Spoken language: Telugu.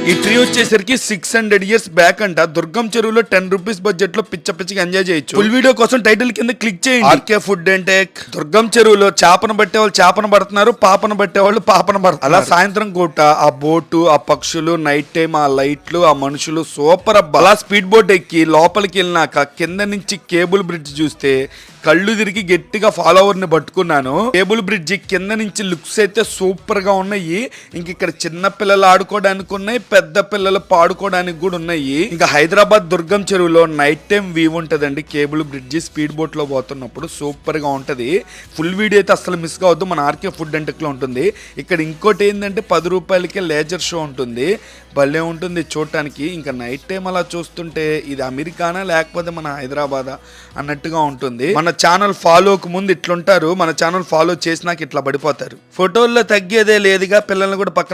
ఈ ట్రీ వచ్చేసరికి 600 years బ్యాక్ అంట. దుర్గం చెరువులో 10 రూపీస్ బడ్జెట్ లో పిచ్చిగా ఎంజాయ్ చేయొచ్చు. ఫుల్ వీడియో కోసం టైటిల్ కింద క్లిక్ చేయండి. RK food and tech. Durgam చెరువులో చేపను పట్టే వాళ్ళు చేపను పడుతున్నారు, పాపను పట్టే వాళ్ళు పాపను పడుతున్నారు. అలా సాయంత్రం పూట ఆ బోటు, ఆ పక్షులు, నైట్ టైం ఆ లైట్లు, ఆ మనుషులు సూపర్ అబ్బా. అలా స్పీడ్ బోట్ ఎక్కి లోపలికి వెళ్ళినాక కింద నుంచి కేబుల్ బ్రిడ్జ్ చూస్తే కళ్ళు తిరిగి గట్టిగా ఫాలోవర్ ని పట్టుకున్నాను. కేబుల్ బ్రిడ్జ్ కింద నుంచి లుక్స్ అయితే సూపర్ గా ఉన్నాయి. ఇంక ఇక్కడ చిన్న పిల్లలు ఆడుకోవడానికి ఉన్నాయి, పెద్ద పిల్లలు పాడుకోవడానికి కూడా ఉన్నాయి. ఇంకా హైదరాబాద్ దుర్గం చెరువులో నైట్ టైం వ్యూ ఉంటదండి. కేబుల్ బ్రిడ్జ్ స్పీడ్ బోట్ లో పోతున్నప్పుడు సూపర్ గా ఉంటది. ఫుల్ వీడియో అయితే అసలు మిస్ కావద్దు. మన ఆర్కే ఫుడ్ అండ్ టెక్ లో ఉంటుంది. ఇక్కడ ఇంకోటి ఏంటంటే 10 రూపాయలకే లేజర్ షో ఉంటుంది. భలే ఉంటుంది చూడటానికి. ఇంకా నైట్ టైం అలా చూస్తుంటే ఇది అమెరికానా లేకపోతే మన హైదరాబాదా అన్నట్టుగా ఉంటుంది. మన ఛానల్ ఫాలోకి ముందు ఇట్లుంటారు, మన ఛానల్ ఫాలో చేసినాక ఇట్లా పడిపోతారు. ఫోటోల్లో తగ్గేదే లేదుగా. పిల్లల్ని కూడా పక్కన